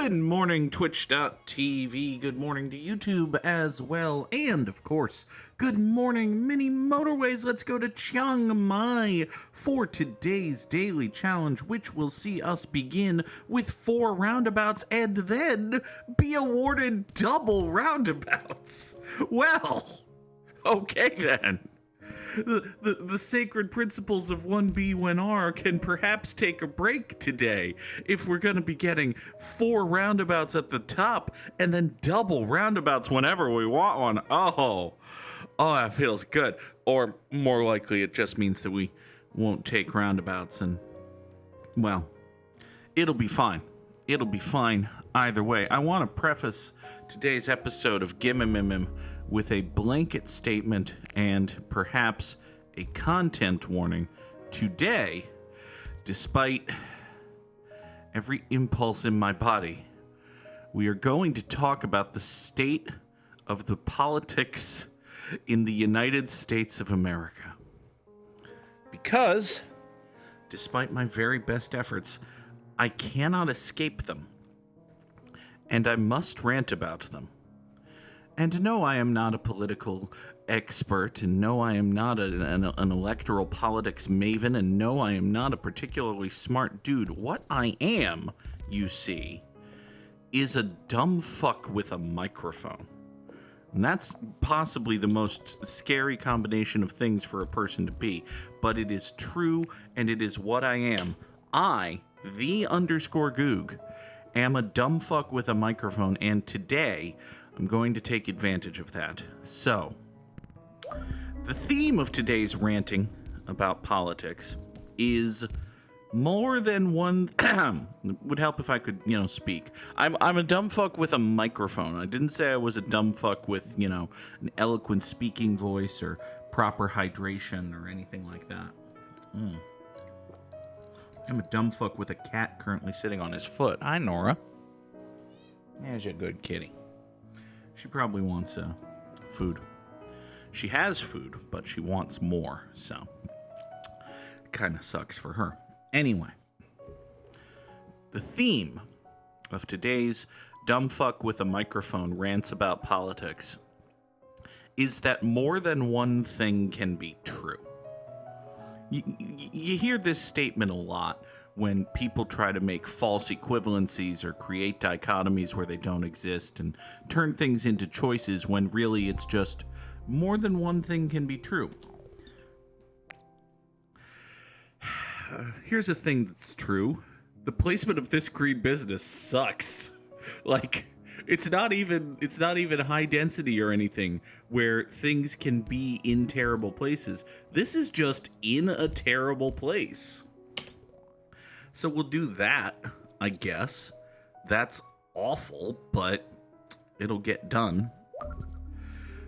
Good morning, Twitch.tv. Good morning to YouTube as well. And, of course, good morning, mini Motorways. Let's go to Chiang Mai for today's daily challenge, which will see us begin with 4 roundabouts and then be awarded double roundabouts. Well, okay then. The sacred principles of 1B1R can perhaps take a break today if we're going to be getting 4 roundabouts at the top and then double roundabouts whenever we want one. Oh, that feels good. Or more likely, it just means that we won't take roundabouts and, well, it'll be fine. It'll be fine either way. I want to preface today's episode of Gimmimimim with a blanket statement and perhaps a content warning. Today, despite every impulse in my body, we are going to talk about the state of the politics in the United States of America. Because, despite my very best efforts, I cannot escape them, and I must rant about them. And no, I am not a political expert, and no, I am not an electoral politics maven, and no, I am not a particularly smart dude. What I am, you see, is a dumb fuck with a microphone. And that's possibly the most scary combination of things for a person to be, but it is true, and it is what I am. I, _Goog, am a dumb fuck with a microphone, and today I'm going to take advantage of that. So, the theme of today's ranting about politics is more than one. Would help if I could, speak. I'm a dumb fuck with a microphone. I didn't say I was a dumb fuck with, an eloquent speaking voice or proper hydration or anything like that. I'm a dumb fuck with a cat currently sitting on his foot. Hi, Nora. There's a good kitty. She probably wants food. She has food, but she wants more, so it kind of sucks for her. Anyway, the theme of today's Dumb Fuck with a Microphone rants about politics is that more than one thing can be true. You hear this statement a lot when people try to make false equivalencies or create dichotomies where they don't exist and turn things into choices when really it's just more than one thing can be true. Here's a thing that's true. The placement of this green business sucks. Like, it's not even high density or anything where things can be in terrible places. This is just in a terrible place. So we'll do that, I guess. That's awful, but it'll get done.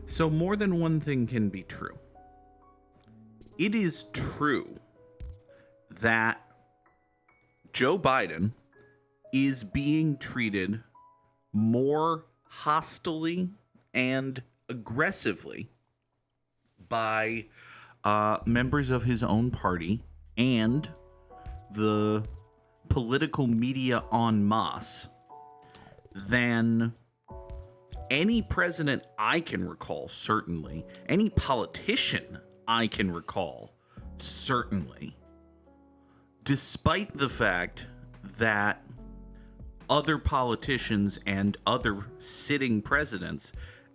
So more than one thing can be true. It is true that Joe Biden is being treated more hostilely and aggressively by members of his own party and the political media en masse than any president I can recall, certainly. Any politician I can recall, certainly. Despite the fact that other politicians and other sitting presidents,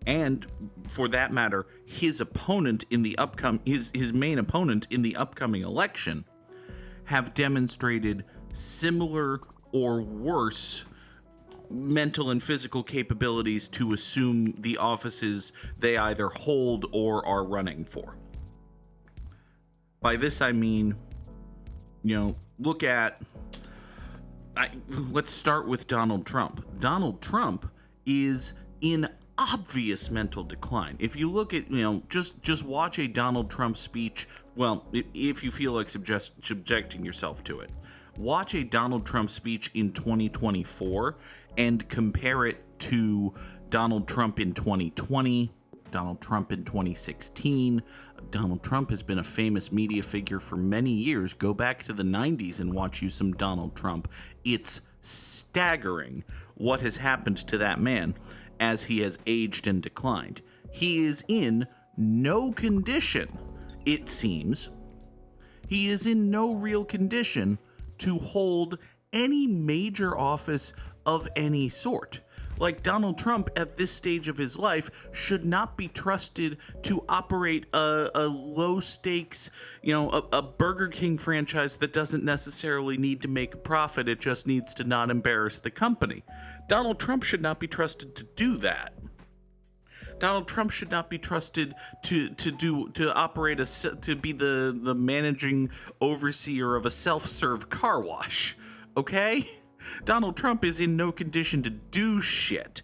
and for that matter, his opponent in the his main opponent in the upcoming election, have demonstrated similar or worse mental and physical capabilities to assume the offices they either hold or are running for. By this I mean, look at, let's start with Donald Trump. Donald Trump is in obvious mental decline. If you look at, just watch a Donald Trump speech, well, if you feel like subjecting yourself to it, watch a Donald Trump speech in 2024 and compare it to Donald Trump in 2020, Donald Trump in 2016. Donald Trump has been a famous media figure for many years. Go back to the 90s and watch you some Donald Trump. It's staggering what has happened to that man as he has aged and declined. He is in no condition, it seems. He is in no real condition to hold any major office of any sort. Like, Donald Trump at this stage of his life should not be trusted to operate a low stakes, a Burger King franchise that doesn't necessarily need to make a profit. It just needs to not embarrass the company. Donald Trump should not be trusted to do that. Donald Trump should not be trusted to be the managing overseer of a self-serve car wash. Okay? Donald Trump is in no condition to do shit.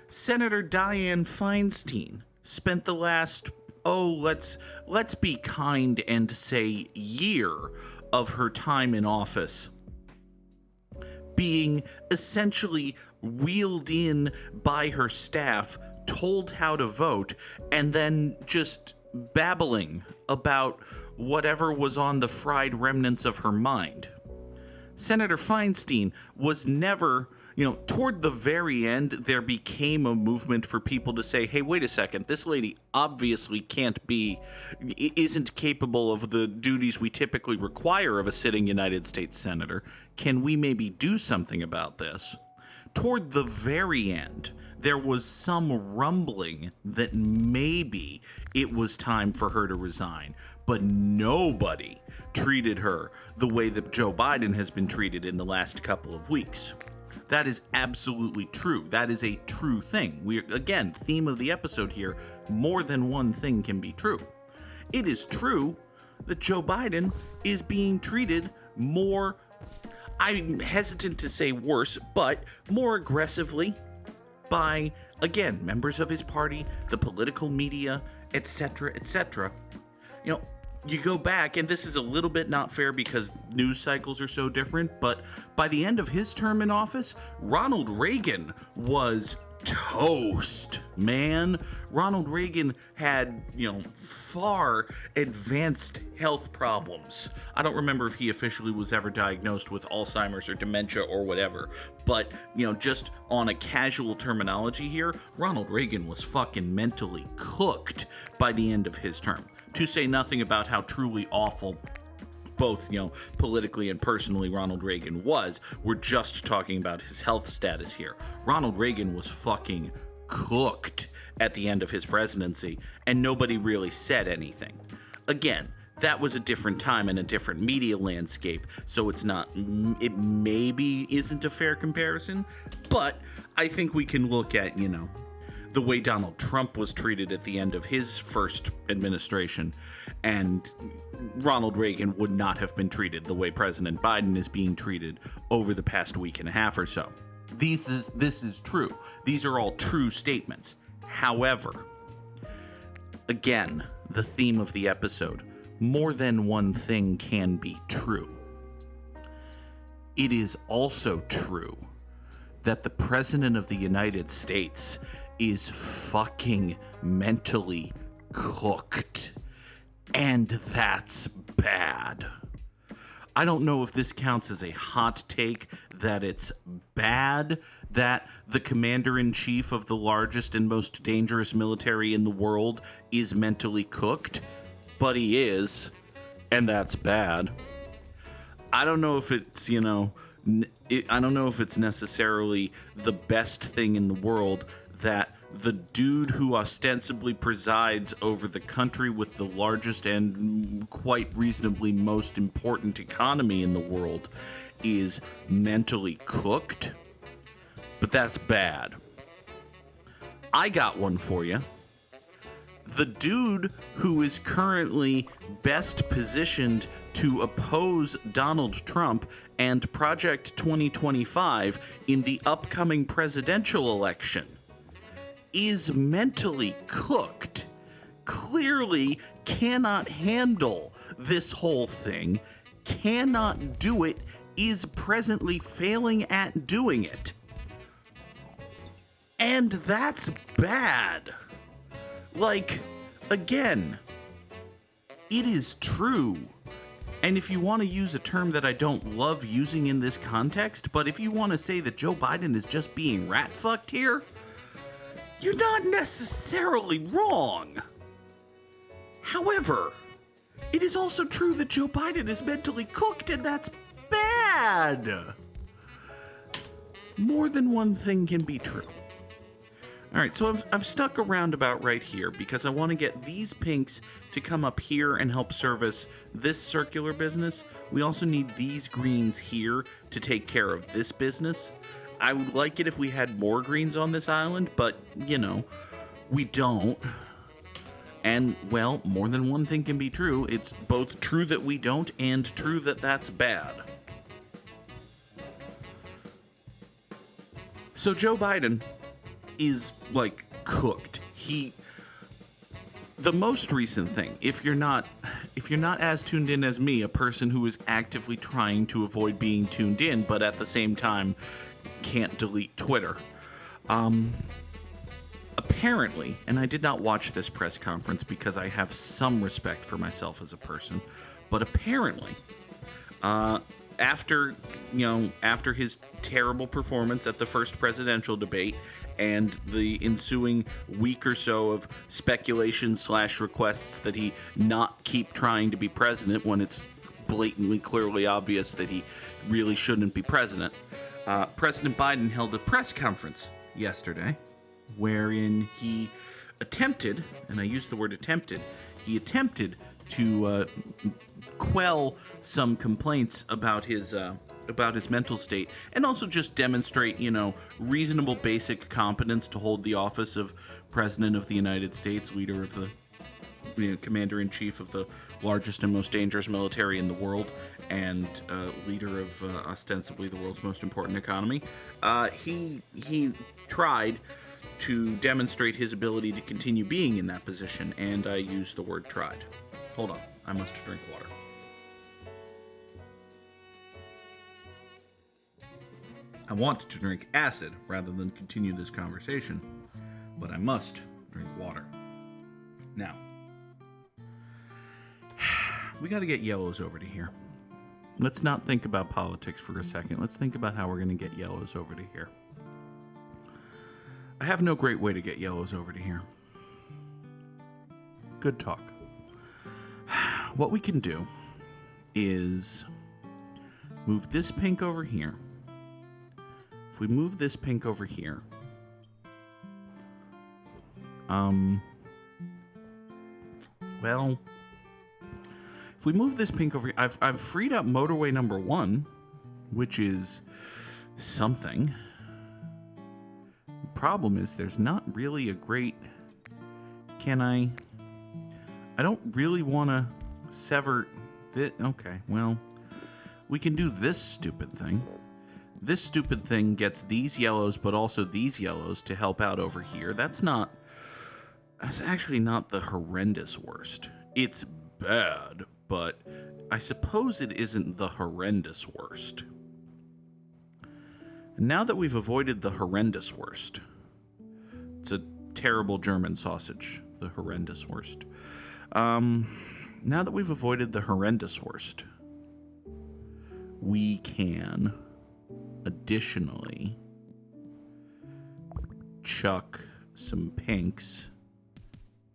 Senator Dianne Feinstein spent the last, let's be kind and say year of her time in office being essentially wheeled in by her staff, told how to vote, and then just babbling about whatever was on the fried remnants of her mind. Senator Feinstein was never, toward the very end, there became a movement for people to say, hey, wait a second, this lady obviously isn't capable of the duties we typically require of a sitting United States senator. Can we maybe do something about this? Toward the very end, there was some rumbling that maybe it was time for her to resign, but nobody treated her the way that Joe Biden has been treated in the last couple of weeks. That is absolutely true. That is a true thing. Again, theme of the episode here, more than one thing can be true. It is true that Joe Biden is being treated more, I'm hesitant to say worse, but more aggressively by, again, members of his party, the political media, etc., etc. You go back, and this is a little bit not fair because news cycles are so different, but by the end of his term in office, Ronald Reagan was toast, man. Ronald Reagan had, far advanced health problems. I don't remember if he officially was ever diagnosed with Alzheimer's or dementia or whatever, but, just on a casual terminology here, Ronald Reagan was fucking mentally cooked by the end of his term. To say nothing about how truly awful both, politically and personally Ronald Reagan was. We're just talking about his health status here. Ronald Reagan was fucking cooked at the end of his presidency, and nobody really said anything. Again, that was a different time and a different media landscape, so it maybe isn't a fair comparison, but I think we can look at, the way Donald Trump was treated at the end of his first administration, and Ronald Reagan would not have been treated the way President Biden is being treated over the past week and a half or so. This is true. These are all true statements. However, again, the theme of the episode, more than one thing can be true. It is also true that the President of the United States is fucking mentally cooked. And that's bad. I don't know if this counts as a hot take that it's bad that the commander-in-chief of the largest and most dangerous military in the world is mentally cooked, but he is, and that's bad. I don't know if it's, I don't know if it's necessarily the best thing in the world that the dude who ostensibly presides over the country with the largest and quite reasonably most important economy in the world is mentally cooked, but that's bad. I got one for you. The dude who is currently best positioned to oppose Donald Trump and Project 2025 in the upcoming presidential election is mentally cooked, clearly cannot handle this whole thing, cannot do it, is presently failing at doing it. And that's bad. Like, again, it is true. And if you want to use a term that I don't love using in this context, but if you want to say that Joe Biden is just being rat-fucked here, you're not necessarily wrong. However, it is also true that Joe Biden is mentally cooked, and that's bad. More than one thing can be true. All right, so I've stuck around about right here because I want to get these pinks to come up here and help service this circular business. We also need these greens here to take care of this business. I would like it if we had more greens on this island, but, you know, we don't. And, well, more than one thing can be true. It's both true that we don't and true that that's bad. So Joe Biden is, like, cooked. The most recent thing, if you're not as tuned in as me, a person who is actively trying to avoid being tuned in, but at the same time can't delete Twitter, apparently, and I did not watch this press conference because I have some respect for myself as a person, but apparently, after his terrible performance at the first presidential debate and the ensuing week or so of speculation / requests that he not keep trying to be president when it's blatantly clearly obvious that he really shouldn't be president, President Biden held a press conference yesterday wherein he attempted, and I use the word attempted, to quell some complaints about his mental state, and also just demonstrate, reasonable basic competence to hold the office of President of the United States, leader of the Commander-in-Chief of the largest and most dangerous military in the world, and leader of ostensibly the world's most important economy. He tried to demonstrate his ability to continue being in that position, and I use the word tried. Hold on, I must drink water. I want to drink acid rather than continue this conversation, but I must drink water. Now, we got to get yellows over to here. Let's not think about politics for a second. Let's think about how we're going to get yellows over to here. I have no great way to get yellows over to here. Good talk. What we can do is move this pink over here. If we move this pink over here, if we move this pink over here, I've freed up motorway number 1, which is something. The problem is there's not really a great, I don't really want to sever this. Okay, well, we can do this stupid thing. This stupid thing gets these yellows, but also these yellows to help out over here. That's actually not the horrendous worst. It's bad, but I suppose it isn't the horrendous worst. And now that we've avoided the horrendous worst, it's a terrible German sausage, the horrendous worst. Now that we've avoided the horrendous worst, we can additionally chuck some pinks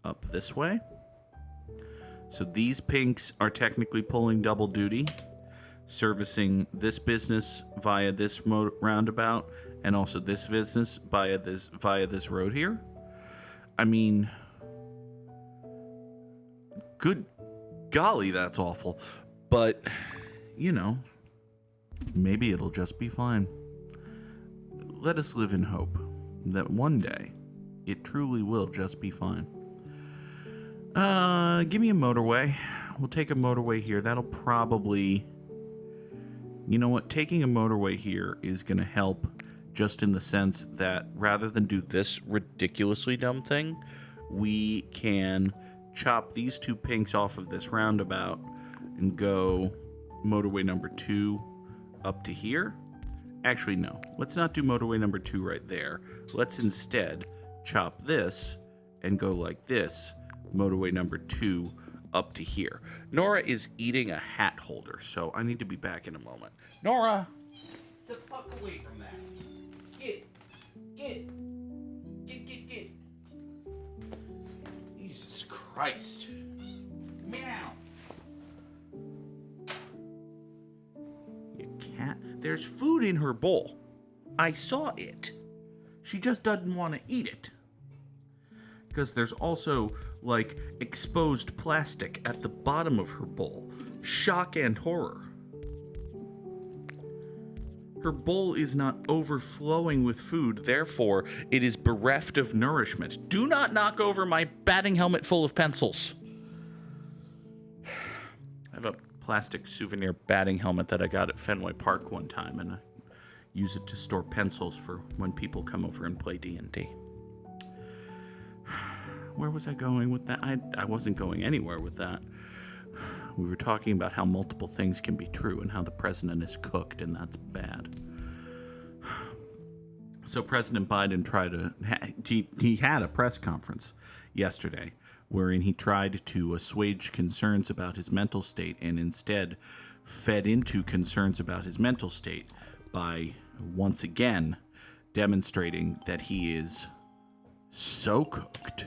up this way. So these pinks are technically pulling double duty, servicing this business via this roundabout and also this business via this road here. I mean, good golly, that's awful. But, maybe it'll just be fine. Let us live in hope that one day it truly will just be fine. Give me a motorway. We'll take a motorway here. That'll probably... You know what? Taking a motorway here is going to help just in the sense that rather than do this ridiculously dumb thing, we can chop these two pinks off of this roundabout and go motorway number 2 up to here. Actually, no. Let's not do motorway number 2 right there. Let's instead chop this and go like this. Motorway number 2 up to here. Nora is eating a hat holder, so I need to be back in a moment. Nora! Get the fuck away from that. Get. Jesus Christ. Meow. You can't. There's food in her bowl. I saw it. She just doesn't want to eat it. Because there's also, like, exposed plastic at the bottom of her bowl. Shock and horror. Her bowl is not overflowing with food, therefore, it is bereft of nourishment. Do not knock over my batting helmet full of pencils. I have a plastic souvenir batting helmet that I got at Fenway Park one time, and I use it to store pencils for when people come over and play D&D. Where was I going with that? I wasn't going anywhere with that. We were talking about how multiple things can be true and how the president is cooked, and that's bad. So President Biden he had a press conference yesterday wherein he tried to assuage concerns about his mental state and instead fed into concerns about his mental state by once again demonstrating that he is so cooked.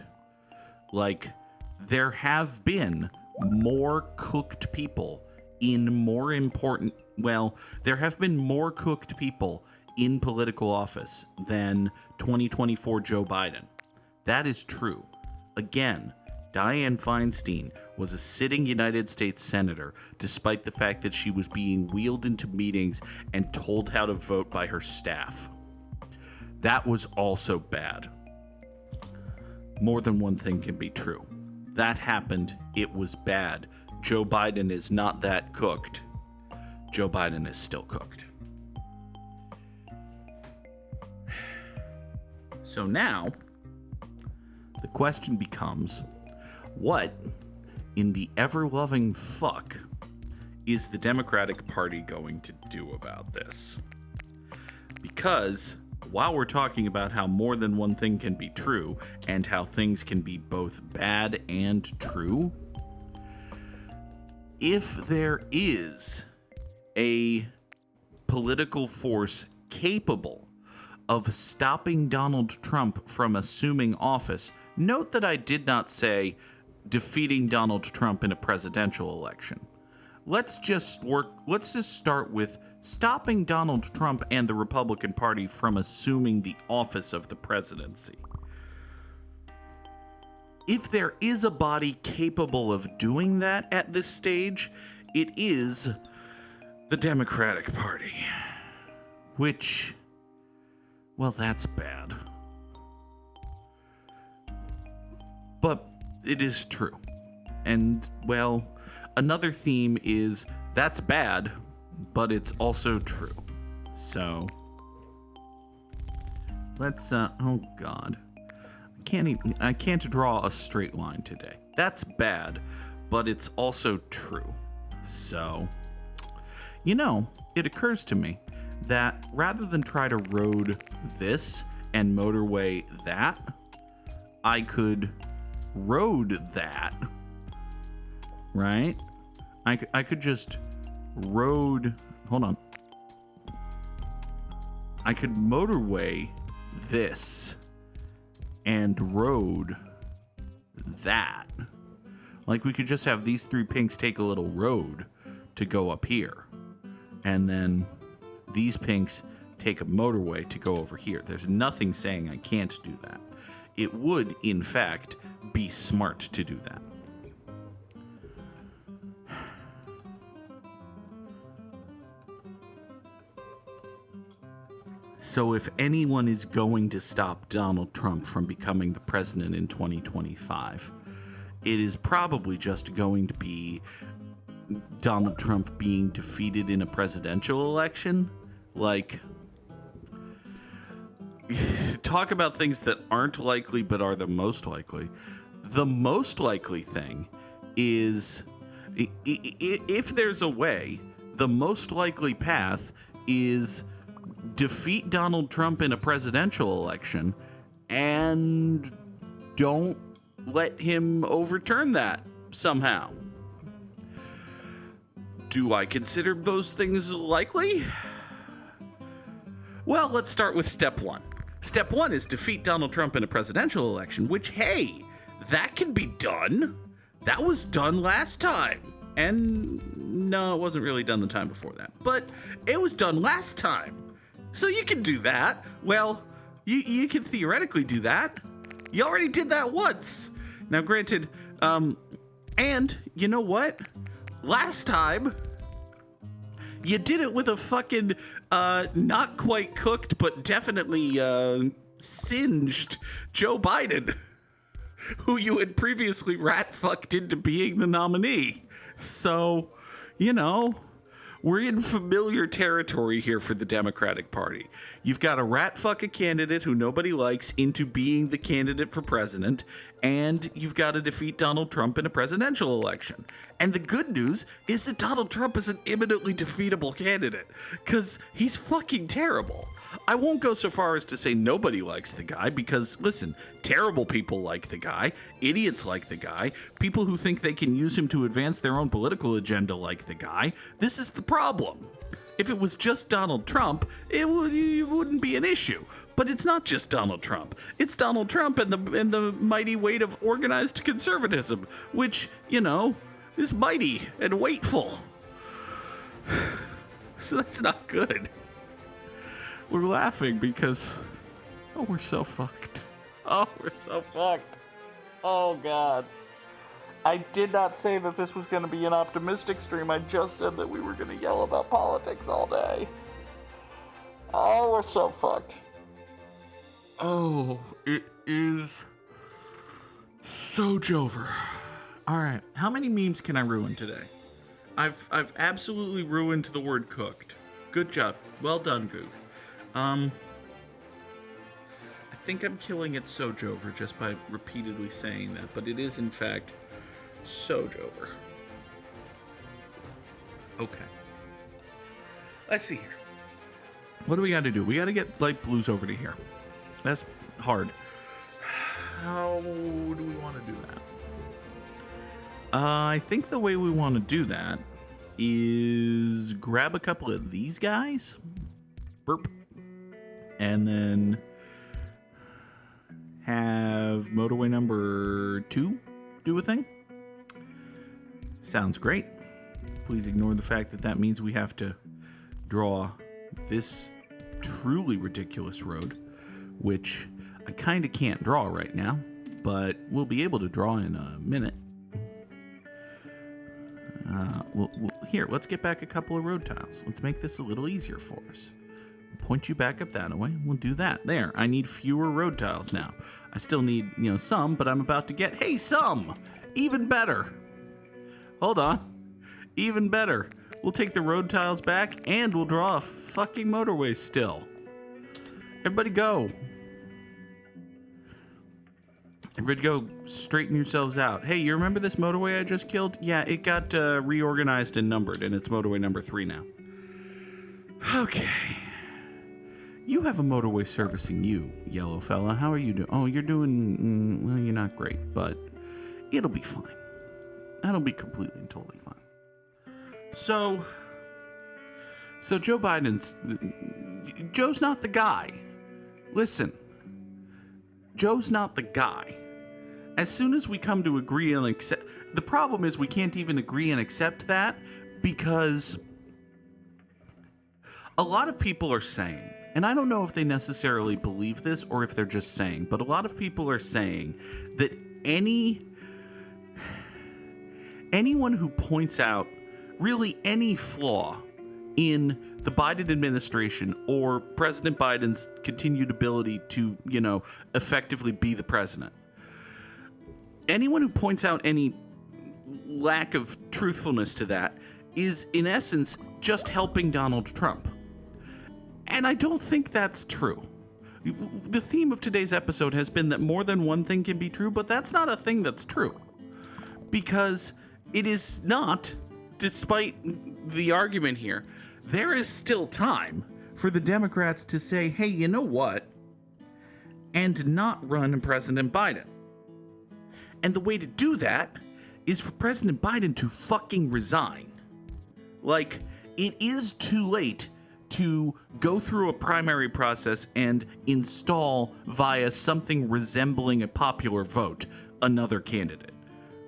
Like, there have been more cooked people in more important... Well, there have been more cooked people in political office than 2024 Joe Biden. That is true. Again, Dianne Feinstein was a sitting United States senator, despite the fact that she was being wheeled into meetings and told how to vote by her staff. That was also bad. More than one thing can be true. That happened. It was bad. Joe Biden is not that cooked. Joe Biden is still cooked. So now, the question becomes, what in the ever-loving fuck is the Democratic Party going to do about this? Because while we're talking about how more than one thing can be true and how things can be both bad and true, if there is a political force capable of stopping Donald Trump from assuming office, note that I did not say defeating Donald Trump in a presidential election. Let's just start with stopping Donald Trump and the Republican Party from assuming the office of the presidency. If there is a body capable of doing that at this stage, it is the Democratic Party. Which, well, that's bad. But it is true. And, well, another theme is that's bad, but it's also true. So, let's, oh God. I can't draw a straight line today. That's bad, but it's also true. So, it occurs to me that rather than try to road this and motorway that, I could road that, right? I could just road, hold on. I could motorway this and road that. Like, we could just have these three pinks take a little road to go up here. And then these pinks take a motorway to go over here. There's nothing saying I can't do that. It would, in fact, be smart to do that. So if anyone is going to stop Donald Trump from becoming the president in 2025, it is probably just going to be Donald Trump being defeated in a presidential election. Like, talk about things that aren't likely but are the most likely. The most likely thing is, if there's a way, the most likely path is defeat Donald Trump in a presidential election and don't let him overturn that somehow. Do I consider those things likely? Well, let's start with step one. Step one is defeat Donald Trump in a presidential election, which, hey, that can be done. That was done last time. And no, it wasn't really done the time before that, but it was done last time. So you can do that. Well, you can theoretically do that. You already did that once. Now, granted, and you know what? Last time, you did it with a fucking not quite cooked, but definitely singed Joe Biden, who you had previously rat-fucked into being the nominee. So, you know, we're in familiar territory here for the Democratic Party. You've got a rat-fuck a candidate who nobody likes into being the candidate for president, and you've got to defeat Donald Trump in a presidential election. And the good news is that Donald Trump is an imminently defeatable candidate, because he's fucking terrible. I won't go so far as to say nobody likes the guy, because, listen, terrible people like the guy, idiots like the guy, people who think they can use him to advance their own political agenda like the guy. This is the problem. If it was just Donald Trump, it wouldn't be an issue. But it's not just Donald Trump. It's Donald Trump and the mighty weight of organized conservatism, which, you know, is mighty and weightful. So that's not good. We're laughing because, oh, we're so fucked. Oh, we're so fucked. Oh, God. I did not say that this was going to be an optimistic stream. I just said that we were going to yell about politics all day. Oh, we're so fucked. Oh, it is so Jover. All right, how many memes can I ruin today? I've absolutely ruined the word cooked. Good job. Well done, Goog. I think I'm killing it Sojover just by repeatedly saying that, but it is in fact Sojover. Okay. Let's see here. What do we got to do? We got to get light blues over to here. That's hard. How do we want to do that? I think the way we want to do that is grab a couple of these guys. Burp. And then have motorway number 2 do a thing. Sounds great. Please ignore the fact that that means we have to draw this truly ridiculous road, which I kind of can't draw right now, but we'll be able to draw in a minute. Here, let's get back a couple of road tiles. Let's make this a little easier for us. Point you back up that way. We'll do that. There. I need fewer road tiles now. I still need, some, but I'm about to get, hey, some! Even better. Hold on. Even better. We'll take the road tiles back and we'll draw a fucking motorway still. Everybody go. Everybody go straighten yourselves out. Hey, you remember this motorway I just killed? Yeah, it got reorganized and numbered, and it's motorway number 3 now. Okay. You have a motorway servicing you, yellow fella. How are you doing? Oh, you're doing, well, you're not great, but it'll be fine. That'll be completely and totally fine. So Joe Joe's not the guy. Listen, Joe's not the guy. As soon as we come to agree and accept, the problem is we can't even agree and accept that because a lot of people are saying, and I don't know if they necessarily believe this or if they're just saying, but a lot of people are saying that anyone who points out really any flaw in the Biden administration or President Biden's continued ability to, effectively be the president, anyone who points out any lack of truthfulness to that is, in essence, just helping Donald Trump. And I don't think that's true. The theme of today's episode has been that more than one thing can be true, but that's not a thing that's true. Because it is not, despite the argument here, there is still time for the Democrats to say, hey, you know what? And not run President Biden. And the way to do that is for President Biden to fucking resign. Like, it is too late to go through a primary process and install via something resembling a popular vote another candidate,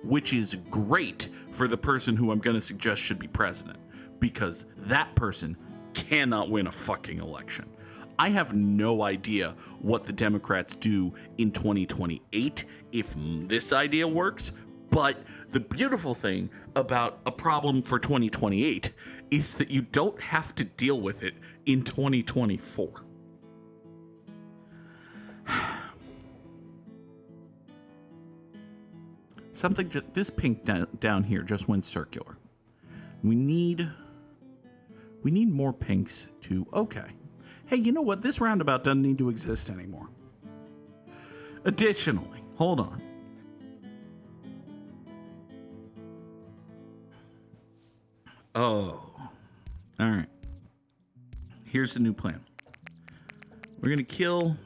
which is great for the person who I'm going to suggest should be president, because that person cannot win a fucking election. I have no idea what the Democrats do in 2028 if this idea works, but the beautiful thing about a problem for 2028 is that you don't have to deal with it in 2024. This pink down here just went circular. We need more pinks to, okay. Hey, you know what? This roundabout doesn't need to exist anymore. Additionally, hold on. Oh, all right. Here's the new plan. We're going to kill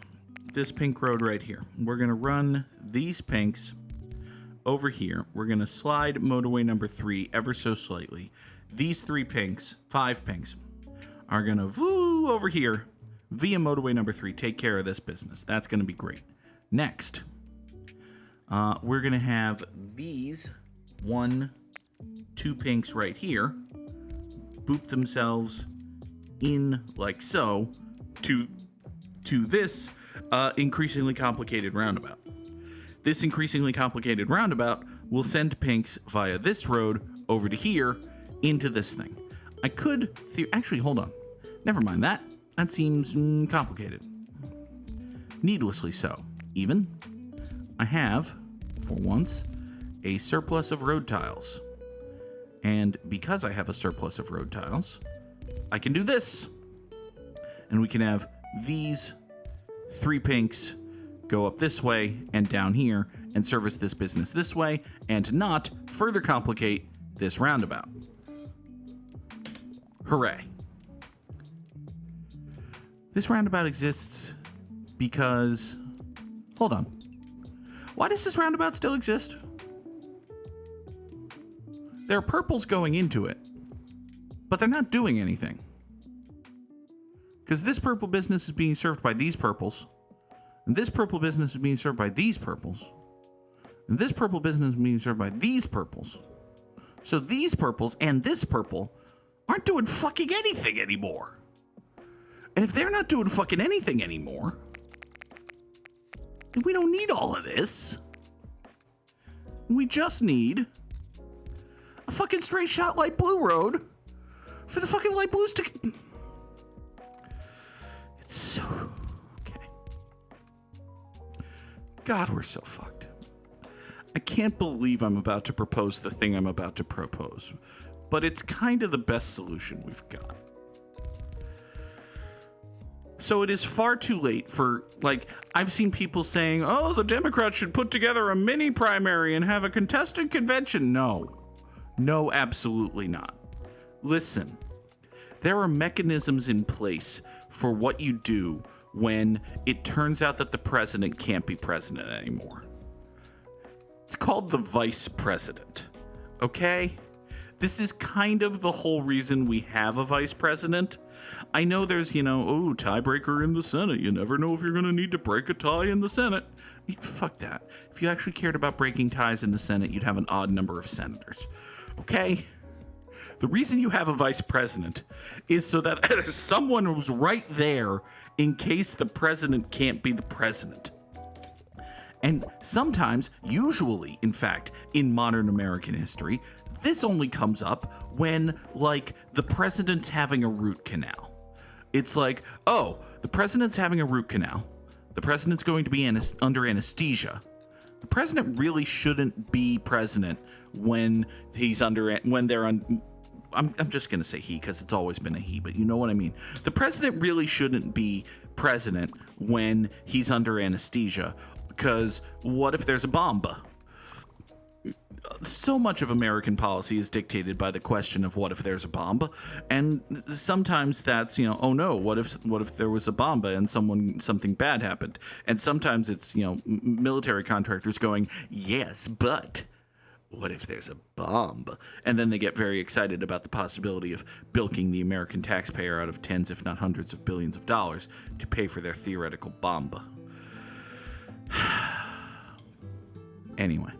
this pink road right here. We're going to run these pinks over here. We're going to slide motorway number 3 ever so slightly. These 5 pinks, are going to woo over here via motorway number 3. Take care of this business. That's going to be great. Next, we're going to have these 2 pinks right here boop themselves in like so to this increasingly complicated roundabout. This increasingly complicated roundabout will send pinks via this road over to here into this thing. I could actually, hold on. Never mind that. That seems complicated. Needlessly so. Even I have, for once, a surplus of road tiles. And because I have a surplus of road tiles, I can do this. And we can have these 3 pinks go up this way and down here and service this business this way and not further complicate this roundabout. Hooray. This roundabout exists because... Hold on. Why does this roundabout still exist? There are purples going into it, but they're not doing anything. Because this purple business is being served by these purples, and this purple business is being served by these purples, and this purple business is being served by these purples. So these purples and this purple aren't doing fucking anything anymore. And if they're not doing fucking anything anymore, then we don't need all of this. We just need a fucking straight shot light blue road for the fucking light blues to... It's so... Okay. God, we're so fucked. I can't believe I'm about to propose the thing I'm about to propose, but it's kind of the best solution we've got. So it is far too late for, like, I've seen people saying, oh, the Democrats should put together a mini primary and have a contested convention. No, absolutely not. Listen, there are mechanisms in place for what you do when it turns out that the president can't be president anymore. It's called the vice president, okay? This is kind of the whole reason we have a vice president. I know there's, tiebreaker in the Senate. You never know if you're going to need to break a tie in the Senate. Fuck that. If you actually cared about breaking ties in the Senate, you'd have an odd number of senators. Okay? The reason you have a vice president is so that someone was right there in case the president can't be the president. And sometimes, usually, in fact, in modern American history, this only comes up when, like, the president's having a root canal. It's like, oh, the president's having a root canal. The president's going to be under anesthesia. The president really shouldn't be president when I'm just going to say he because it's always been a he, but you know what I mean. The president really shouldn't be president when he's under anesthesia, because what if there's a bomb? So much of American policy is dictated by the question of what if there's a bomb, and sometimes that's, oh no, what if there was a bomb and something bad happened, and sometimes it's military contractors going, yes, but what if there's a bomb? And then they get very excited about the possibility of bilking the American taxpayer out of tens, if not hundreds of billions of dollars to pay for their theoretical bomb. Anyway.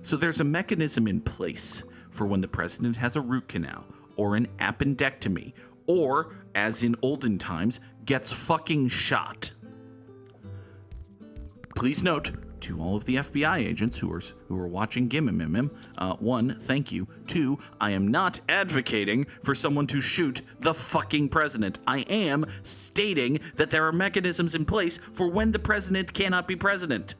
So there's a mechanism in place for when the president has a root canal or an appendectomy or, as in olden times, gets fucking shot. Please note, to all of the FBI agents who are watching Gimmimimim, one, thank you. Two, I am not advocating for someone to shoot the fucking president. I am stating that there are mechanisms in place for when the president cannot be president.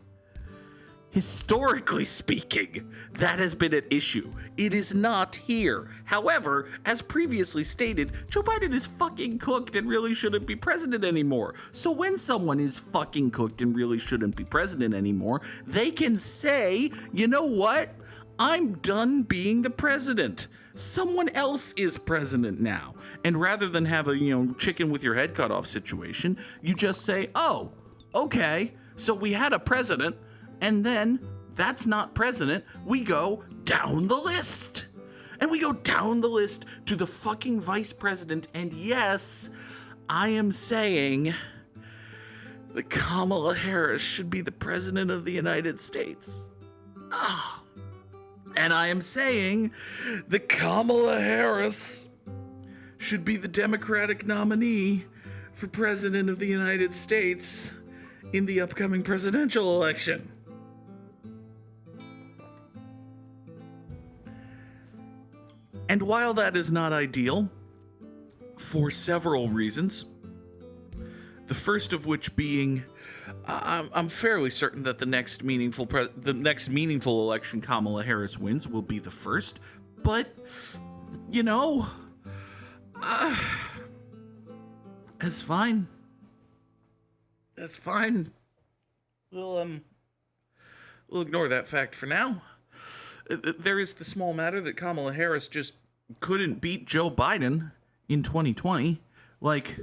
Historically speaking, that has been an issue. It is not here. However, as previously stated, Joe Biden is fucking cooked and really shouldn't be president anymore. So when someone is fucking cooked and really shouldn't be president anymore, they can say, you know what? I'm done being the president. Someone else is president now. And rather than have a, chicken with your head cut off situation, you just say, oh, okay, so we had a president, and then that's not president. We go down the list. And we go down the list to the fucking vice president. And yes, I am saying that Kamala Harris should be the president of the United States. Oh. And I am saying that Kamala Harris should be the Democratic nominee for president of the United States in the upcoming presidential election. And while that is not ideal, for several reasons, the first of which being, I'm fairly certain that the next meaningful election Kamala Harris wins will be the first, but, that's fine. That's fine. We'll ignore that fact for now. There is the small matter that Kamala Harris just couldn't beat Joe Biden in 2020. Like,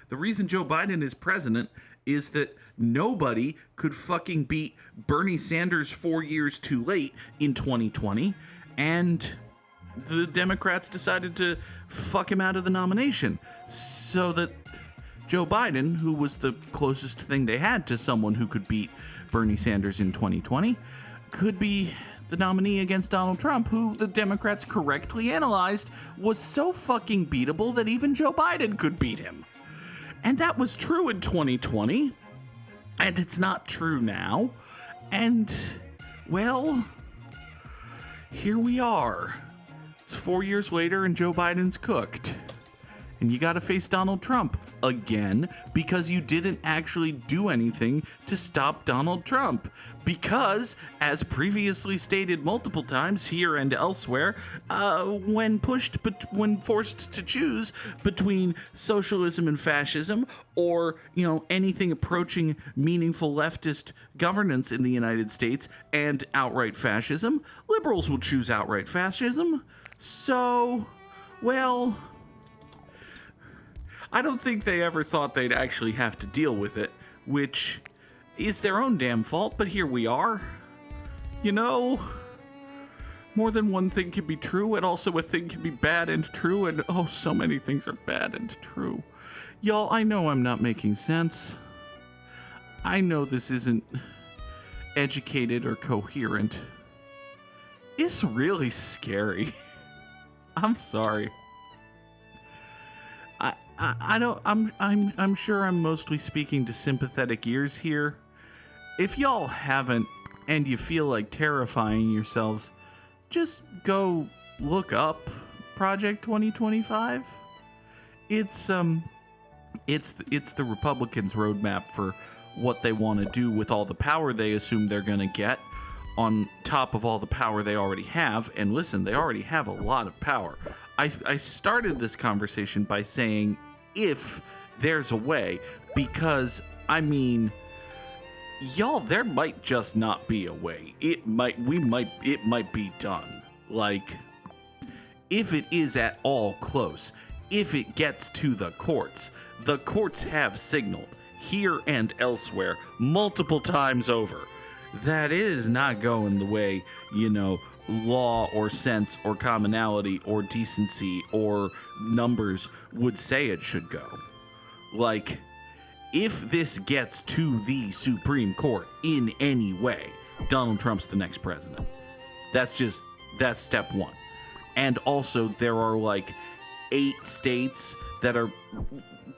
the reason Joe Biden is president is that nobody could fucking beat Bernie Sanders 4 years too late in 2020, and the Democrats decided to fuck him out of the nomination so that Joe Biden, who was the closest thing they had to someone who could beat Bernie Sanders in 2020, could be the nominee against Donald Trump, who the Democrats correctly analyzed was so fucking beatable that even Joe Biden could beat him. And that was true in 2020, and it's not true now. And, well, here we are. It's 4 years later and Joe Biden's cooked. And you gotta face Donald Trump again because you didn't actually do anything to stop Donald Trump. Because, as previously stated multiple times here and elsewhere, when forced to choose between socialism and fascism, or anything approaching meaningful leftist governance in the United States and outright fascism, liberals will choose outright fascism. So, well, I don't think they ever thought they'd actually have to deal with it, which is their own damn fault, but here we are. More than one thing can be true, and also a thing can be bad and true, and so many things are bad and true. Y'all, I know I'm not making sense. I know this isn't educated or coherent. It's really scary. I'm sorry. I'm sure I'm mostly speaking to sympathetic ears here. If y'all haven't and you feel like terrifying yourselves, just go look up Project 2025. It's the Republicans' roadmap for what they want to do with all the power they assume they're going to get on top of all the power they already have. And listen, they already have a lot of power. I started this conversation by saying, if there's a way, because y'all, there might just not be a way. It might be done. Like, if it is at all close, if it gets to the courts have signaled here and elsewhere multiple times over. that is not going the way, law or sense or commonality or decency or numbers would say it should go. Like, if this gets to the Supreme Court in any way, Donald Trump's the next president. That's step one. And also, there are like 8 states that are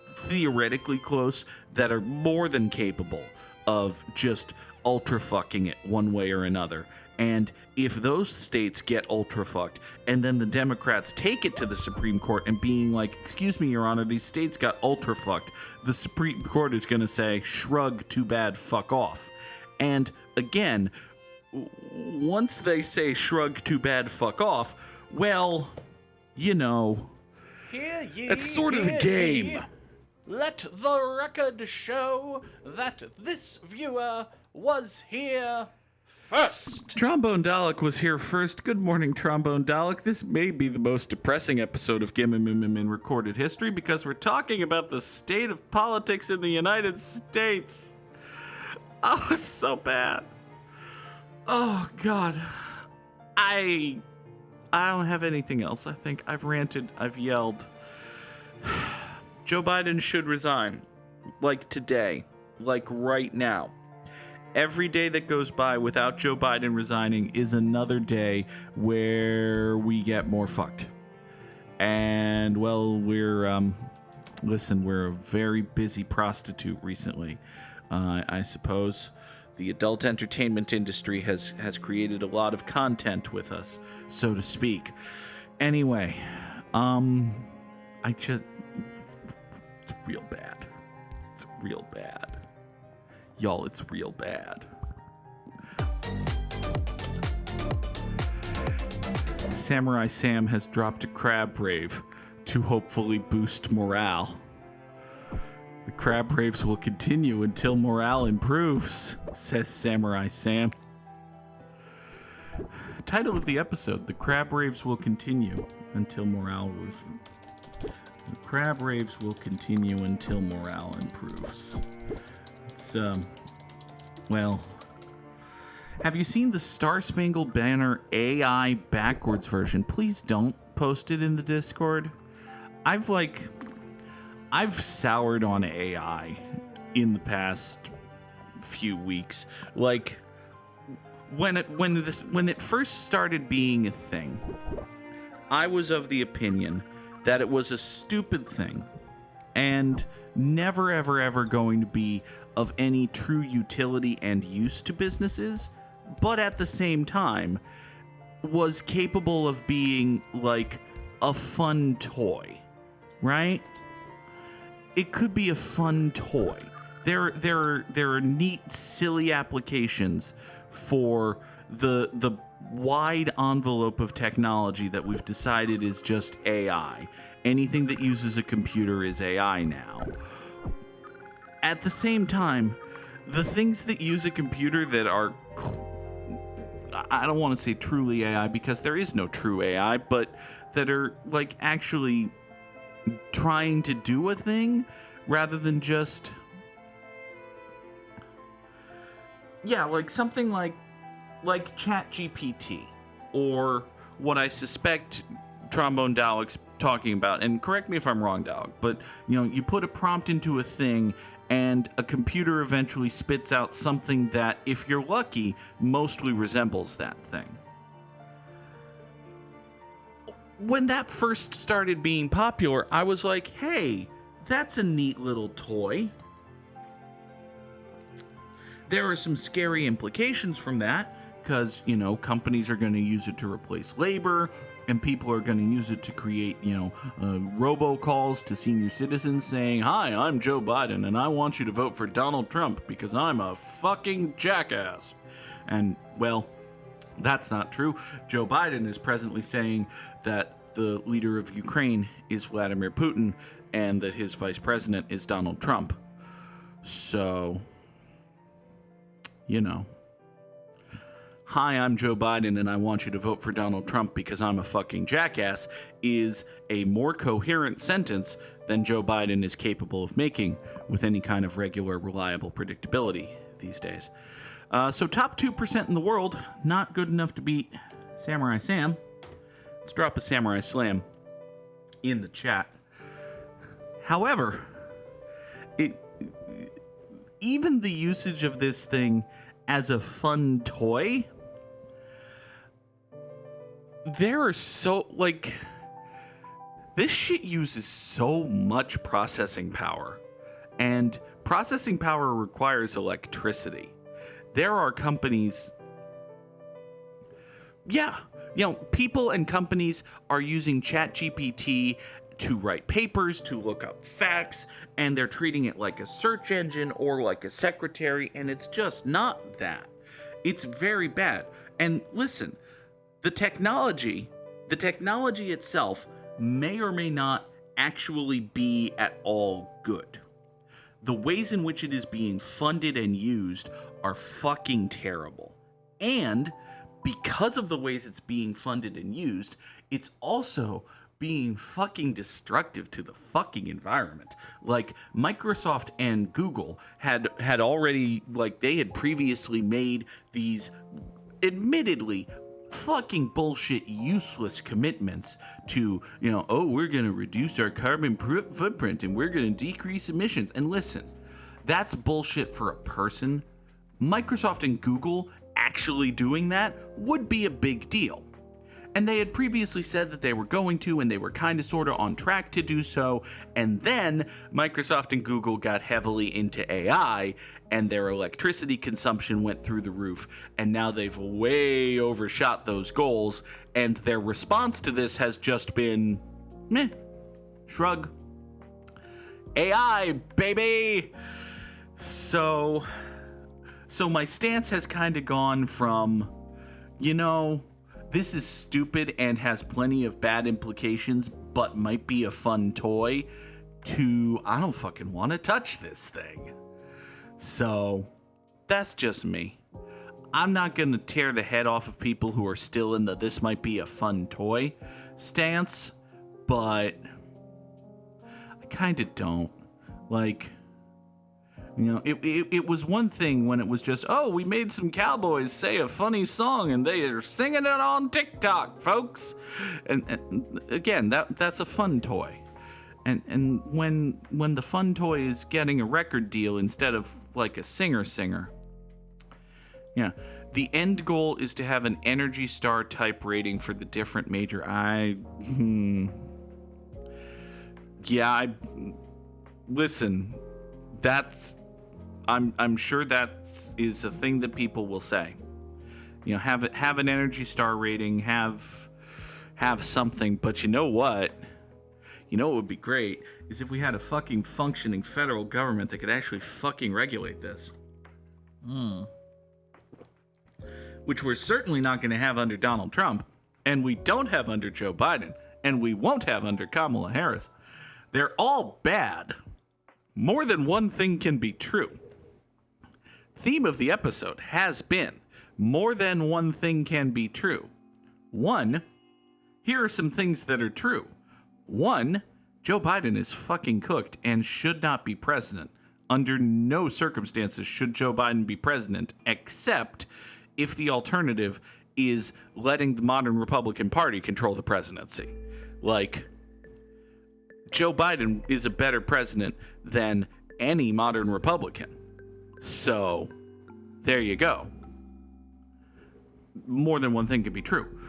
theoretically close that are more than capable of just ultra fucking it one way or another. And if those states get ultra fucked and then the Democrats take it to the Supreme Court and being like, excuse me, Your Honor, these states got ultra fucked, the Supreme Court is going to say, shrug, too bad, fuck off. And again, once they say shrug, too bad, fuck off, well, that's sort of the game. Let the record show that this viewer was here first. Trombone Dalek was here first. Good morning, Trombone Dalek. This may be the most depressing episode of Gimmim in recorded history because we're talking about the state of politics in the United States. Oh, it's so bad. Oh, God. I don't have anything else. I think I've ranted. I've yelled. Joe Biden should resign. Like today. Like right now. Every day that goes by without Joe Biden resigning is another day where we get more fucked. And, well, we're a very busy prostitute recently. I suppose the adult entertainment industry has created a lot of content with us, so to speak. Anyway, it's real bad. It's real bad. Y'all, it's real bad. Samurai Sam has dropped a crab rave to hopefully boost morale. The crab raves will continue until morale improves, says Samurai Sam. Title of the episode, The Crab Raves Will Continue Until Morale The crab raves will continue until morale improves. It's, well, have you seen the Star Spangled Banner AI backwards version? Please don't post it in the Discord. I've soured on AI in the past few weeks. Like, when it first started being a thing, I was of the opinion that it was a stupid thing and never, ever, ever going to be of any true utility and use to businesses, but at the same time was capable of being like a fun toy, right? It could be a fun toy. There are neat, silly applications for the wide envelope of technology that we've decided is just AI. Anything that uses a computer is AI now. At the same time, the things that use a computer that are, I don't want to say truly AI because there is no true AI, but that are like actually trying to do a thing rather than just, like something like ChatGPT, or what I suspect Trombone Dalek's talking about, and correct me if I'm wrong, Dalek, but you put a prompt into a thing and a computer eventually spits out something that, if you're lucky, mostly resembles that thing. When that first started being popular, I was like, hey, that's a neat little toy. There are some scary implications from that, because, companies are going to use it to replace labor, and people are going to use it to create, robocalls to senior citizens saying, hi, I'm Joe Biden, and I want you to vote for Donald Trump because I'm a fucking jackass. And, well, that's not true. Joe Biden is presently saying that the leader of Ukraine is Vladimir Putin and that his vice president is Donald Trump. So, hi, I'm Joe Biden and I want you to vote for Donald Trump because I'm a fucking jackass is a more coherent sentence than Joe Biden is capable of making with any kind of regular, reliable predictability these days. So top 2% in the world, not good enough to beat Samurai Sam. Let's drop a Samurai Slam in the chat. However, even the usage of this thing as a fun toy, there are this shit uses so much processing power, and processing power requires electricity. There are companies, people and companies are using ChatGPT to write papers, to look up facts, and they're treating it like a search engine or like a secretary, and it's just not that. It's very bad. And listen, the technology itself may or may not actually be at all good. The ways in which it is being funded and used are fucking terrible. And because of the ways it's being funded and used, it's also being fucking destructive to the fucking environment. Like, Microsoft and Google had already, they had previously made these admittedly fucking bullshit useless commitments to, we're going to reduce our carbon footprint and we're going to decrease emissions. And listen, that's bullshit for a person. Microsoft and Google actually doing that would be a big deal. And they had previously said that they were going to, and they were kind of sort of on track to do so. And then Microsoft and Google got heavily into AI, and their electricity consumption went through the roof. And now they've way overshot those goals. And their response to this has just been, meh, shrug. AI, baby! So my stance has kind of gone from, this is stupid and has plenty of bad implications, but might be a fun toy, to I don't fucking want to touch this thing. So that's just me. I'm not going to tear the head off of people who are still in the this might be a fun toy stance, but I kind of don't. It was one thing when it was just, we made some cowboys say a funny song and they are singing it on TikTok, folks. And again, that's a fun toy. And when the fun toy is getting a record deal instead of like a singer. Yeah. The end goal is to have an Energy Star type rating for the different major. Listen, I'm sure that is a thing that people will say. Have an Energy Star rating, have something. But you know what? What would be great is if we had a fucking functioning federal government that could actually fucking regulate this. Which we're certainly not going to have under Donald Trump, and we don't have under Joe Biden, and we won't have under Kamala Harris. They're all bad. More than one thing can be true. Theme of the episode has been more than one thing can be true. 1, here are some things that are true. 1, Joe Biden is fucking cooked and should not be president. Under no circumstances should Joe Biden be president, except if the alternative is letting the modern Republican Party control the presidency. Joe Biden is a better president than any modern Republican. So, there you go. More than one thing could be true.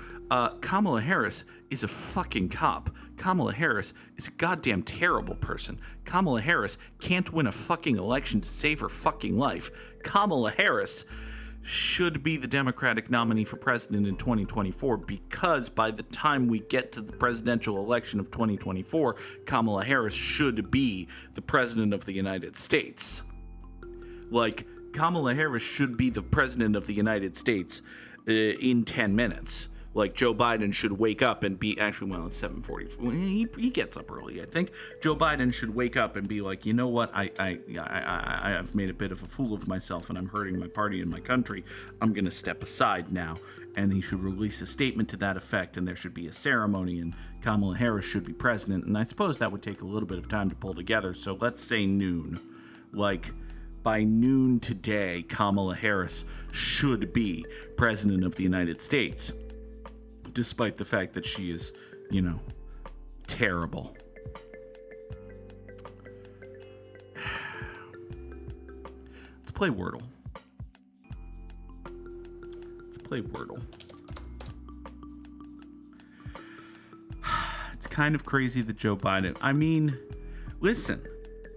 Kamala Harris is a fucking cop. Kamala Harris is a goddamn terrible person. Kamala Harris can't win a fucking election to save her fucking life. Kamala Harris should be the Democratic nominee for president in 2024, because by the time we get to the presidential election of 2024, Kamala Harris should be the president of the United States. Kamala Harris should be the president of the United States in 10 minutes. Joe Biden should wake up and be, it's 7:40. He gets up early, I think. Joe Biden should wake up and be like, you know what? I've made a bit of a fool of myself and I'm hurting my party and my country. I'm going to step aside now. And he should release a statement to that effect, and there should be a ceremony, and Kamala Harris should be president. And I suppose that would take a little bit of time to pull together. So let's say noon. by noon today, Kamala Harris should be president of the United States, despite the fact that she is, terrible. Let's play Wordle. It's kind of crazy that Joe Biden... I mean, listen,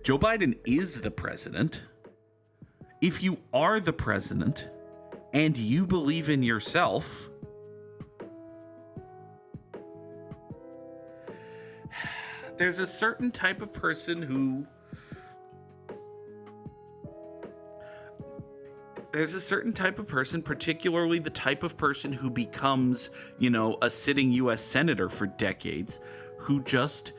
Joe Biden is the president. If you are the president and you believe in yourself, there's a certain type of person who... There's a certain type of person, particularly the type of person who becomes, a sitting U.S. senator for decades, who just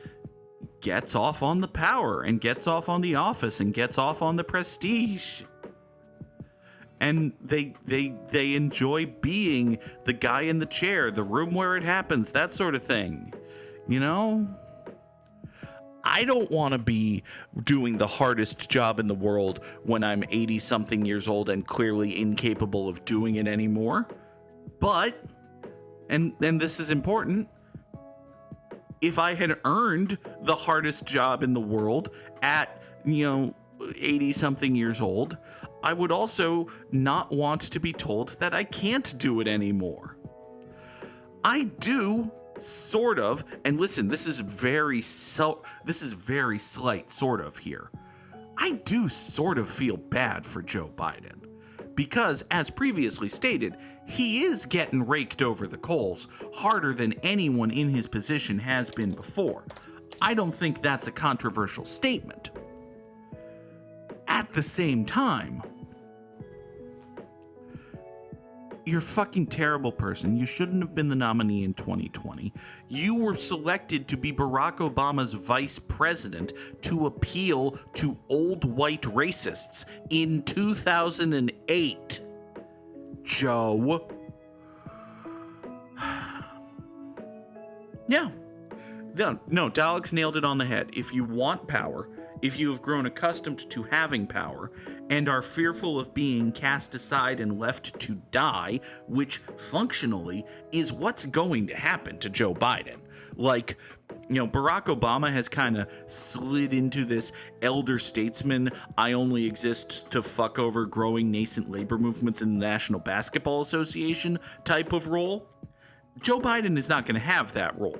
gets off on the power and gets off on the office and gets off on the prestige. And they enjoy being the guy in the chair, the room where it happens, that sort of thing. I don't want to be doing the hardest job in the world when I'm 80-something years old and clearly incapable of doing it anymore. But, and this is important, if I had earned the hardest job in the world at, 80-something years old, I would also not want to be told that I can't do it anymore. I do... sort of, and listen, this is very slight sort of here. I do sort of feel bad for Joe Biden because, as previously stated, he is getting raked over the coals harder than anyone in his position has been before. I don't think that's a controversial statement. At the same time, you're a fucking terrible person. You shouldn't have been the nominee in 2020. You were selected to be Barack Obama's vice president to appeal to old white racists in 2008. Joe. Yeah. No, Dalek's nailed it on the head. If you want power, if you have grown accustomed to having power and are fearful of being cast aside and left to die, which functionally is what's going to happen to Joe Biden. Like, Barack Obama has kind of slid into this elder statesman, I only exist to fuck over growing nascent labor movements in the National Basketball Association type of role. Joe Biden is not going to have that role.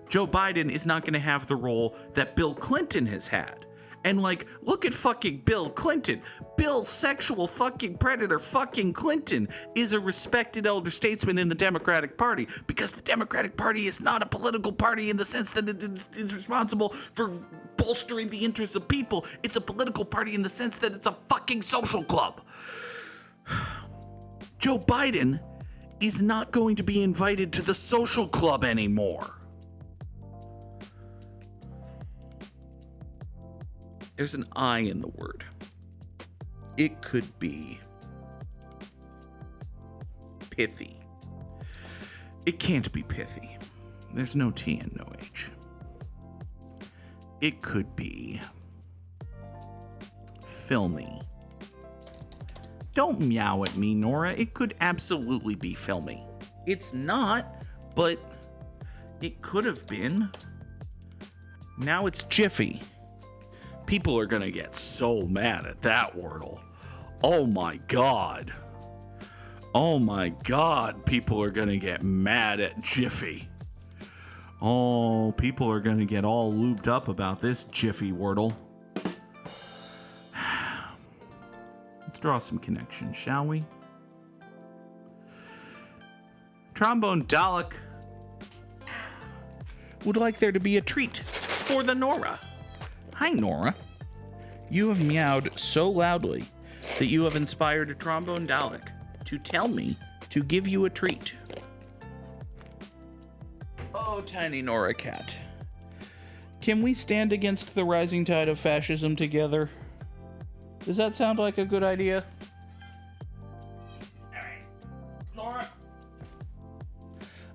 Joe Biden is not going to have the role that Bill Clinton has had. And look at fucking Bill Clinton. Bill sexual fucking predator fucking Clinton is a respected elder statesman in the Democratic Party because the Democratic Party is not a political party in the sense that it is responsible for bolstering the interests of people. It's a political party in the sense that it's a fucking social club. Joe Biden is not going to be invited to the social club anymore. There's an I in the word. It could be pithy. It can't be pithy. There's no T and no H. It could be filmy. Don't meow at me, Nora. It could absolutely be filmy. It's not, but it could have been. Now it's jiffy. People are gonna get so mad at that Wordle. Oh my god. Oh my god, people are gonna get mad at Jiffy. Oh, people are gonna get all lubed up about this Jiffy Wordle. Let's draw some connections, shall we? Trombone Dalek would like there to be a treat for the Nora. Hi, Nora. You have meowed so loudly that you have inspired a Trombone Dalek to tell me to give you a treat. Oh, tiny Nora cat. Can we stand against the rising tide of fascism together? Does that sound like a good idea? Alright, Nora.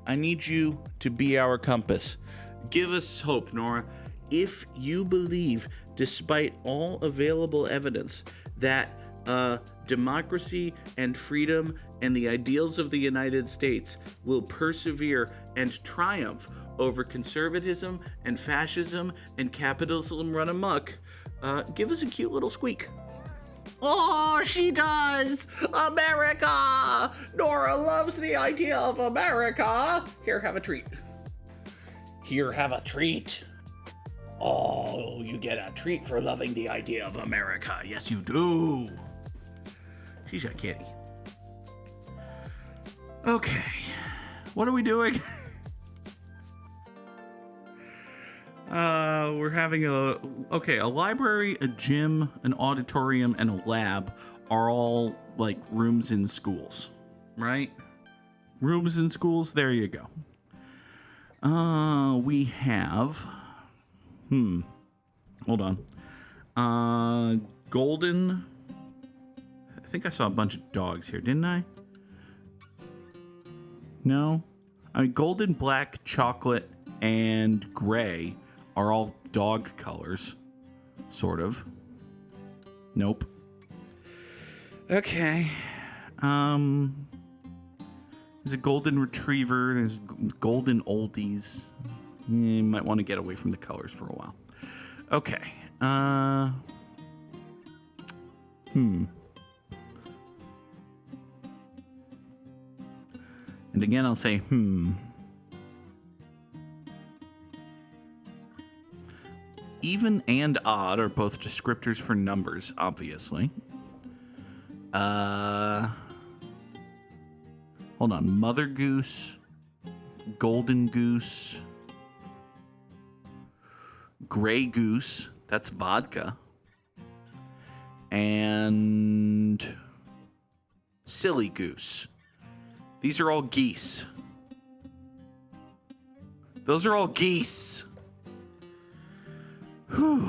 I need you to be our compass. Give us hope, Nora. If you believe, despite all available evidence, that democracy and freedom and the ideals of the United States will persevere and triumph over conservatism and fascism and capitalism run amok, give us a cute little squeak. Oh, she does! America! Nora loves the idea of America! Here, have a treat. Here, have a treat. Oh, you get a treat for loving the idea of America. Yes, you do. She's a kitty. Okay. What are we doing? We're having a library, a gym, an auditorium, and a lab are all like rooms in schools, right? Rooms in schools, there you go. We have, hold on. Golden, I think I saw a bunch of dogs here, didn't I? No? I mean, golden, black, chocolate, and gray are all dog colors, sort of. Nope. Okay. There's a golden retriever. There's golden oldies. You might want to get away from the colors for a while. Okay. And again, I'll say, Even and odd are both descriptors for numbers, obviously. Hold on. Mother goose, golden goose, gray goose, that's vodka, and silly goose. These are all geese. Those are all geese. Whew.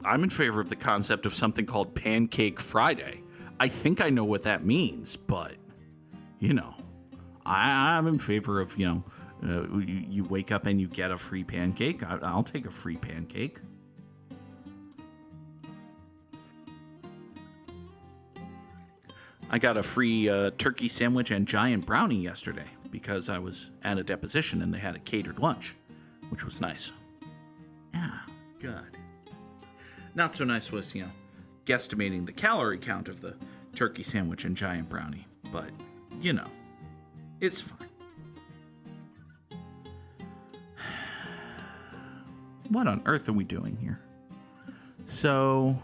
I'm in favor of the concept of something called Pancake Friday. I think I know what that means, but, I'm in favor of, you wake up and you get a free pancake. I'll take a free pancake. I got a free turkey sandwich and giant brownie yesterday because I was at a deposition and they had a catered lunch, which was nice. Yeah, good. Not so nice was, guesstimating the calorie count of the turkey sandwich and giant brownie, but, it's fine. What on earth are we doing here? So,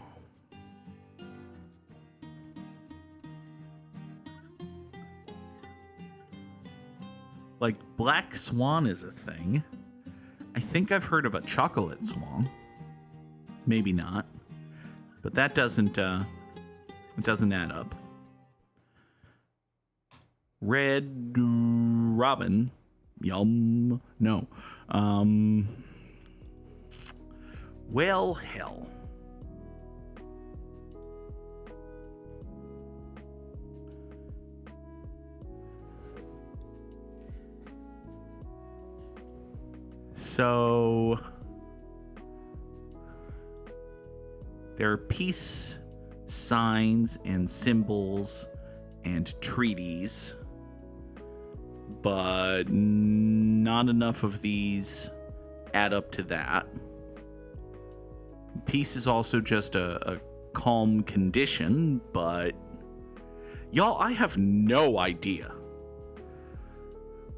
like, Black Swan is a thing. I think I've heard of a chocolate swan. Maybe not. But that doesn't add up. Red Robin. Yum. No. Well, hell. So there are peace signs and symbols and treaties, but not enough of these add up to that. Peace is also just a calm condition, but y'all, I have no idea.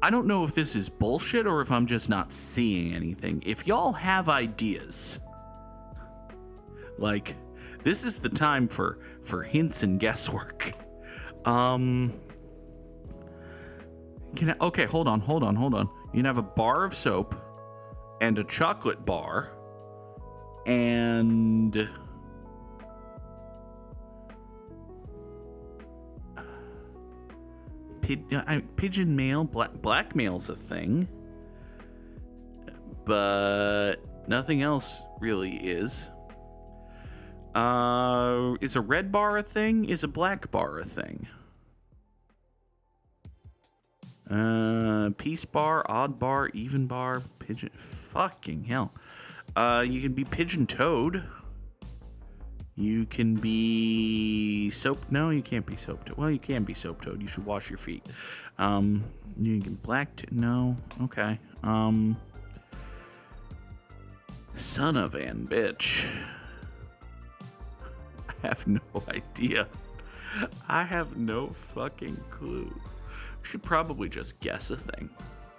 I don't know if this is bullshit or if I'm just not seeing anything. If y'all have ideas, like, this is the time for hints and guesswork. Okay, hold on. You can have a bar of soap and a chocolate bar and pigeon mail. Blackmail's a thing, but nothing else really is. Is a red bar a thing? Is a black bar a thing? Peace bar, odd bar, even bar, Pigeon. Fucking hell. You can be pigeon-toed. You can be soap. No, you can't be soap-toed. Well, you can be soap-toed. You should wash your feet. You can no. Okay. Son of an bitch. I have no idea. I have no fucking clue. We should probably just guess a thing.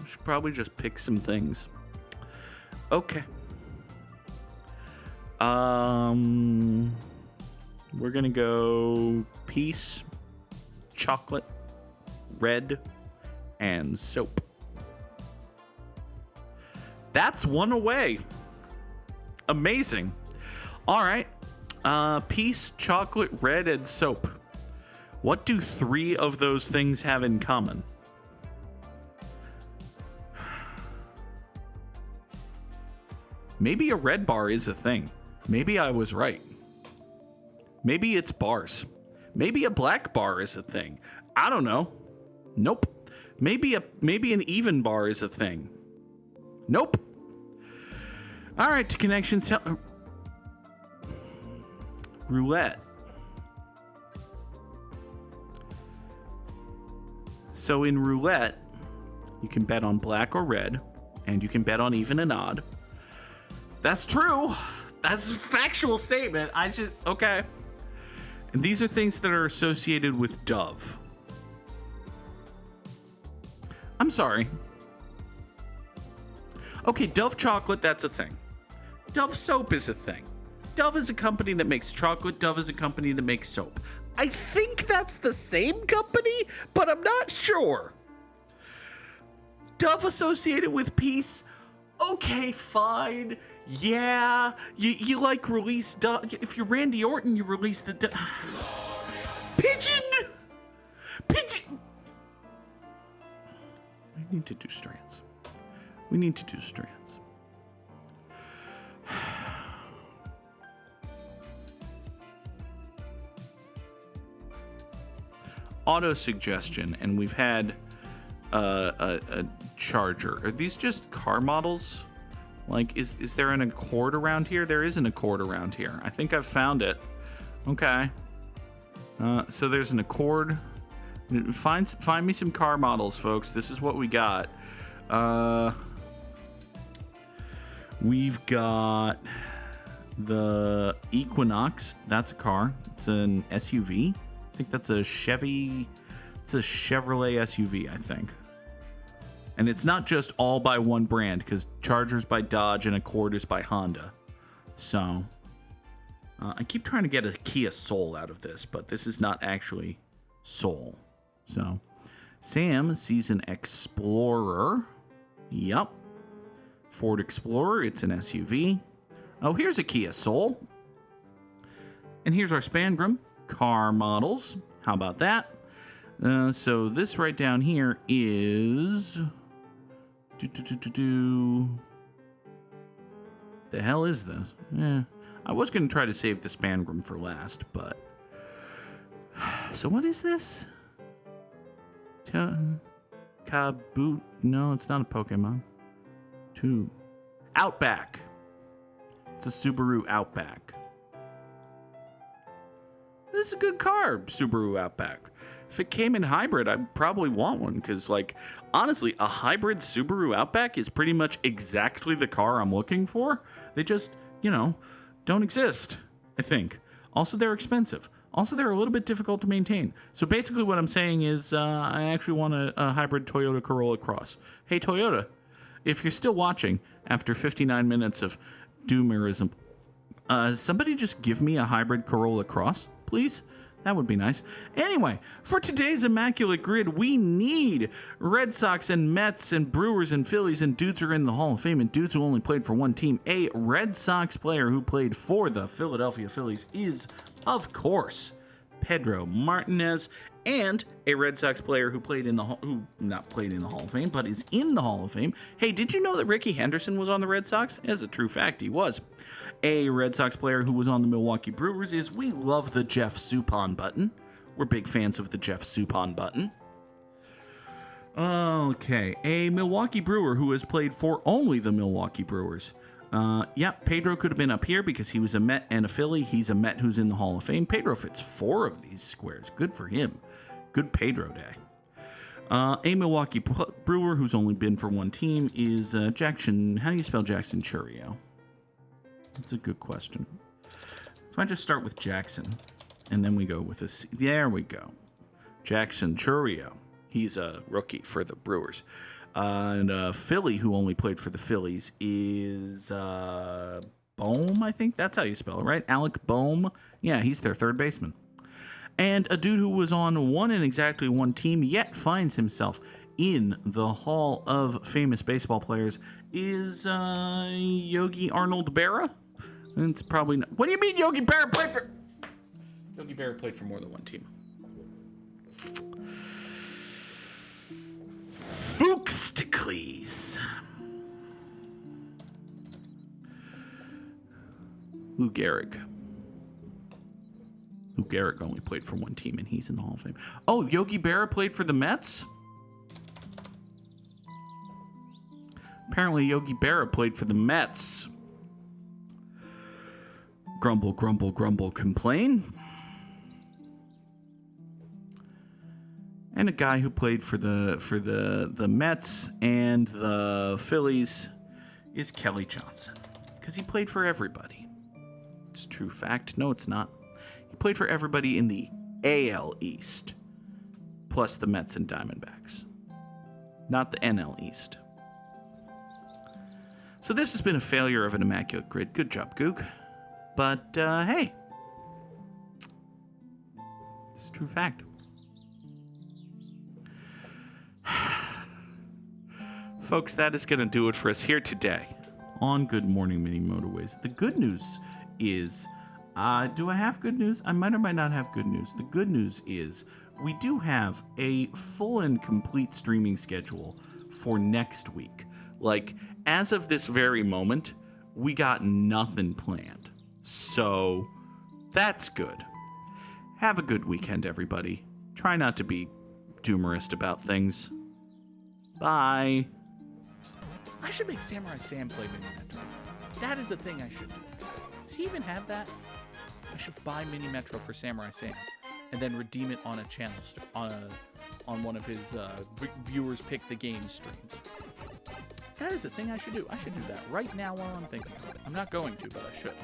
We should probably just pick some things. Okay. We're gonna go peace, chocolate, red, and soap. That's one away. Amazing. All right. Peace, chocolate, red, and soap. What do 3 of those things have in common? Maybe a red bar is a thing. Maybe I was right. Maybe it's bars. Maybe a black bar is a thing. I don't know. Nope. Maybe an even bar is a thing. Nope. All right, to connections. Roulette. So in roulette, you can bet on black or red, and you can bet on even and odd. That's true. That's a factual statement. Okay. And these are things that are associated with Dove. I'm sorry. Okay, Dove chocolate, that's a thing. Dove soap is a thing. Dove is a company that makes chocolate. Dove is a company that makes soap. I think that's the same company, but I'm not sure. Dove associated with peace. Okay, fine. Yeah, you like release Dove. If you're Randy Orton, you release the Pigeon. We need to do strands. Auto suggestion, and we've had a charger. Are these just car models? Like, is there an Accord around here? There is an Accord around here. I think I've found it. Okay. So there's an Accord. Find me some car models, folks. This is what we got. We've got the Equinox. That's a car. It's an SUV. I think that's a Chevy. It's a Chevrolet SUV, I think. And it's not just all by one brand, because Charger's by Dodge and Accord is by Honda. So, I keep trying to get a Kia Soul out of this, but this is not actually Soul. So, Sam sees an Explorer. Yup. Ford Explorer, it's an SUV. Oh, here's a Kia Soul. And here's our Spangram car models. How about that? So this right down here is... The hell is this? I was going to try to save the Spangram for last, but... So what is this? Kaboot? No, it's not a Pokemon. Outback. It's a Subaru Outback. This is a good car, Subaru Outback. If it came in hybrid, I'd probably want one, because, like, honestly, a hybrid Subaru Outback is pretty much exactly the car I'm looking for. They just, don't exist, I think. Also, they're expensive. Also, they're a little bit difficult to maintain. So basically what I'm saying is I actually want a hybrid Toyota Corolla Cross. Hey, Toyota, if you're still watching after 59 minutes of doomerism, somebody just give me a hybrid Corolla Cross, please? That would be nice. Anyway, for today's Immaculate Grid, we need Red Sox and Mets and Brewers and Phillies, and dudes are in the Hall of Fame, and dudes who only played for one team. A Red Sox player who played for the Philadelphia Phillies is, of course, Pedro Martinez, and a Red Sox player who not played in the Hall of Fame, but is in the Hall of Fame. Hey, did you know that Ricky Henderson was on the Red Sox? As a true fact, he was. A Red Sox player who was on the Milwaukee Brewers is, we love the Jeff Suppan button. We're big fans of the Jeff Suppan button. Okay, a Milwaukee Brewer who has played for only the Milwaukee Brewers. Pedro could have been up here because he was a Met and a Philly. He's a Met who's in the Hall of Fame. Pedro fits 4 of these squares. Good for him. Good Pedro day. A Milwaukee Brewer who's only been for one team is Jackson. How do you spell Jackson Churio? That's a good question. So I just start with Jackson, and then we go with this. There we go. Jackson Churio. He's a rookie for the Brewers. And Philly, who only played for the Phillies, is Bohm, I think. That's how you spell it, right? Alec Bohm. Yeah, he's their third baseman. And a dude who was on one and exactly one team, yet finds himself in the Hall of Famous Baseball Players, is Yogi Arnold Berra. It's probably not. What do you mean Yogi Berra played for? Yogi Berra played for more than one team. Fuchsticles. Lou Gehrig. Lou Gehrig only played for one team, and he's in the Hall of Fame. Oh, Yogi Berra played for the Mets? Apparently, Yogi Berra played for the Mets. Grumble, grumble, grumble, complain. And a guy who played for the Mets and the Phillies is Kelly Johnson, because he played for everybody. It's a true fact. No, it's not. He played for everybody in the AL East, plus the Mets and Diamondbacks, not the NL East. So this has been a failure of an immaculate grid. Good job, Goog. But hey, it's a true fact. Folks, that is going to do it for us here today on Good Morning Mini Motorways. The good news is, do I have good news? I might or might not have good news. The good news is we do have a full and complete streaming schedule for next week. Like, as of this very moment, we got nothing planned. So, that's good. Have a good weekend, everybody. Try not to be doomerist about things. Bye. I should make Samurai Sam play Mini Metro. That is a thing I should do. Does he even have that? I should buy Mini Metro for Samurai Sam and then redeem it on a channel on one of his viewers pick the game streams. That is a thing I should do. I should do that right now while I'm thinking of it. I'm not going to, but I should.